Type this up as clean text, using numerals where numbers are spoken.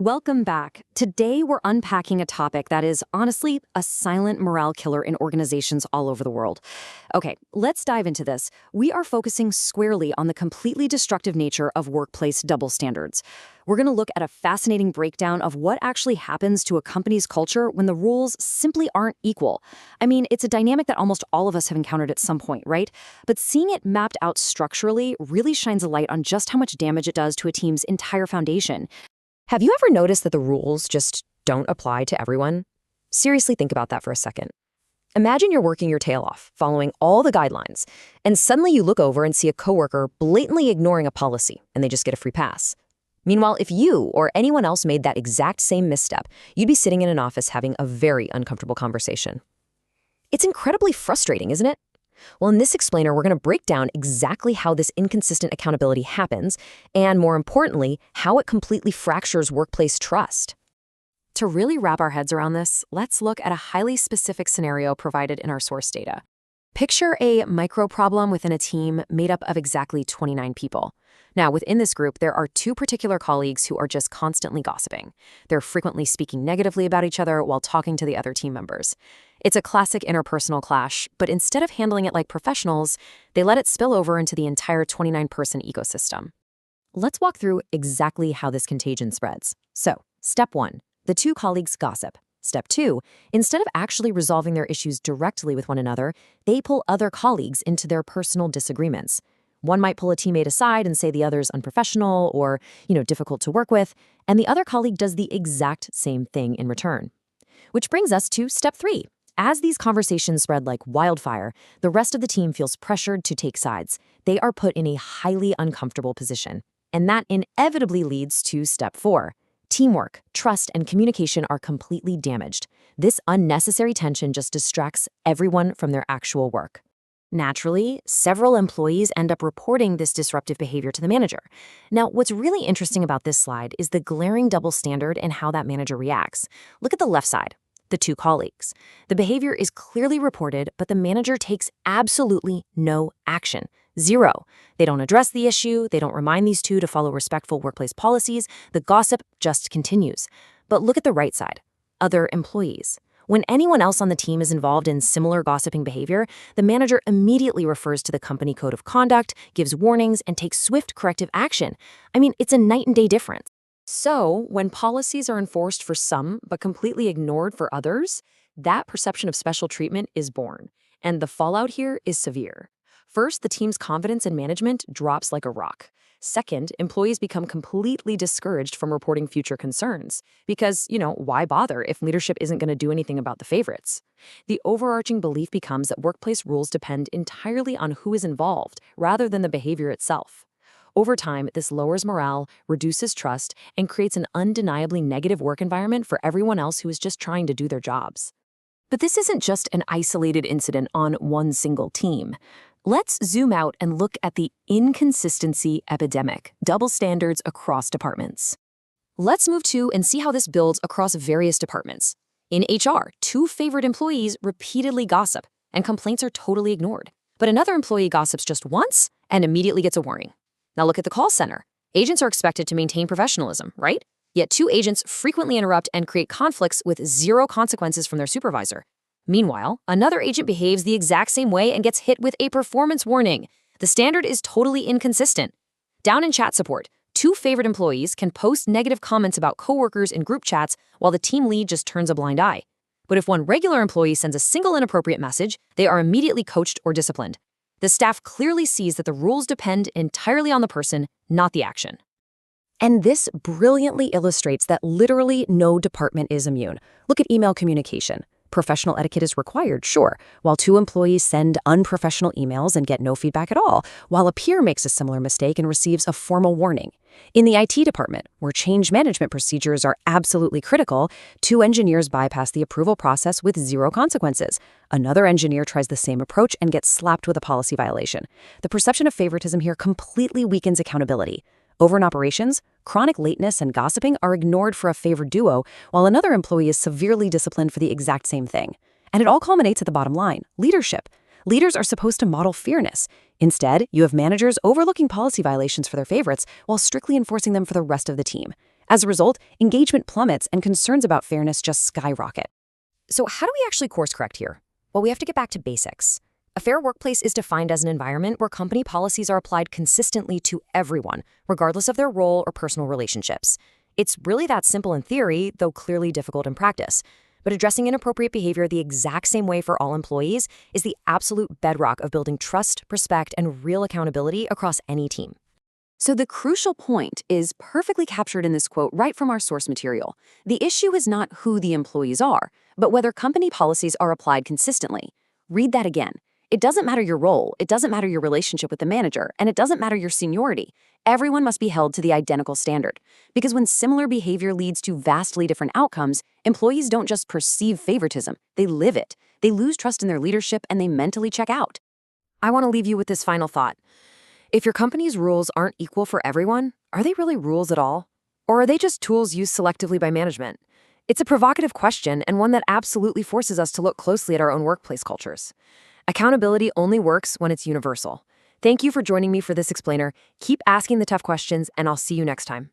Welcome back. Today, we're unpacking a topic that is honestly a silent morale killer in organizations all over the world. Okay, let's dive into this. We are focusing squarely on the completely destructive nature of workplace double standards. We're going to look at a fascinating breakdown of what actually happens to a company's culture when the rules simply aren't equal. I mean, it's a dynamic that almost all of us have encountered at some point, right? But seeing it mapped out structurally really shines a light on just how much damage it does to a team's entire foundation. Have you ever noticed that the rules just don't apply to everyone? Seriously, think about that for a second. Imagine you're working your tail off, following all the guidelines, and suddenly you look over and see a coworker blatantly ignoring a policy, and they just get a free pass. Meanwhile, if you or anyone else made that exact same misstep, you'd be sitting in an office having a very uncomfortable conversation. It's incredibly frustrating, isn't it? Well, in this explainer, we're going to break down exactly how this inconsistent accountability happens, and more importantly, how it completely fractures workplace trust. To really wrap our heads around this, let's look at a highly specific scenario provided in our source data. Picture a micro problem within a team made up of exactly 29 people. Now, within this group, there are two particular colleagues who are just constantly gossiping. They're frequently speaking negatively about each other while talking to the other team members. It's a classic interpersonal clash, but instead of handling it like professionals, they let it spill over into the entire 29-person ecosystem. Let's walk through exactly how this contagion spreads. So, step 1, the two colleagues gossip. Step 2, instead of actually resolving their issues directly with one another, they pull other colleagues into their personal disagreements. One might pull a teammate aside and say the other's unprofessional or, difficult to work with, and the other colleague does the exact same thing in return. Which brings us to step 3. As these conversations spread like wildfire, the rest of the team feels pressured to take sides. They are put in a highly uncomfortable position. And that inevitably leads to step 4. Teamwork, trust, and communication are completely damaged. This unnecessary tension just distracts everyone from their actual work. Naturally, several employees end up reporting this disruptive behavior to the manager. Now, what's really interesting about this slide is the glaring double standard and how that manager reacts. Look at the left side, the two colleagues. The behavior is clearly reported, but the manager takes absolutely no action. Zero. They don't address the issue, they don't remind these two to follow respectful workplace policies, the gossip just continues. But look at the right side, other employees. When anyone else on the team is involved in similar gossiping behavior, the manager immediately refers to the company code of conduct, gives warnings, and takes swift corrective action. I mean, it's a night and day difference. So, when policies are enforced for some but completely ignored for others, that perception of special treatment is born. And the fallout here is severe. First, the team's confidence in management drops like a rock. Second, employees become completely discouraged from reporting future concerns. Because, why bother if leadership isn't going to do anything about the favorites? The overarching belief becomes that workplace rules depend entirely on who is involved, rather than the behavior itself. Over time, this lowers morale, reduces trust, and creates an undeniably negative work environment for everyone else who is just trying to do their jobs. But this isn't just an isolated incident on one single team. Let's zoom out and look at the inconsistency epidemic, double standards across departments. Let's move to and see how this builds across various departments. In HR, two favorite employees repeatedly gossip, and complaints are totally ignored. But another employee gossips just once and immediately gets a warning. Now look at the call center. Agents are expected to maintain professionalism, right? Yet two agents frequently interrupt and create conflicts with zero consequences from their supervisor. Meanwhile, another agent behaves the exact same way and gets hit with a performance warning. The standard is totally inconsistent. Down in chat support, two favorite employees can post negative comments about coworkers in group chats while the team lead just turns a blind eye. But if one regular employee sends a single inappropriate message, they are immediately coached or disciplined. The staff clearly sees that the rules depend entirely on the person, not the action. And this brilliantly illustrates that literally no department is immune. Look at email communication. Professional etiquette is required, sure, while two employees send unprofessional emails and get no feedback at all, while a peer makes a similar mistake and receives a formal warning. In the IT department, where change management procedures are absolutely critical, two engineers bypass the approval process with zero consequences. Another engineer tries the same approach and gets slapped with a policy violation. The perception of favoritism here completely weakens accountability. Over in operations, chronic lateness and gossiping are ignored for a favored duo, while another employee is severely disciplined for the exact same thing. And it all culminates at the bottom line, leadership. Leaders are supposed to model fairness. Instead, you have managers overlooking policy violations for their favorites while strictly enforcing them for the rest of the team. As a result, engagement plummets and concerns about fairness just skyrocket. So how do we actually course correct here? Well, we have to get back to basics. A fair workplace is defined as an environment where company policies are applied consistently to everyone, regardless of their role or personal relationships. It's really that simple in theory, though clearly difficult in practice. But addressing inappropriate behavior the exact same way for all employees is the absolute bedrock of building trust, respect, and real accountability across any team. So the crucial point is perfectly captured in this quote right from our source material. The issue is not who the employees are, but whether company policies are applied consistently. Read that again. It doesn't matter your role, it doesn't matter your relationship with the manager, and it doesn't matter your seniority. Everyone must be held to the identical standard. Because when similar behavior leads to vastly different outcomes, employees don't just perceive favoritism, they live it. They lose trust in their leadership and they mentally check out. I want to leave you with this final thought. If your company's rules aren't equal for everyone, are they really rules at all? Or are they just tools used selectively by management? It's a provocative question and one that absolutely forces us to look closely at our own workplace cultures. Accountability only works when it's universal. Thank you for joining me for this explainer. Keep asking the tough questions, and I'll see you next time.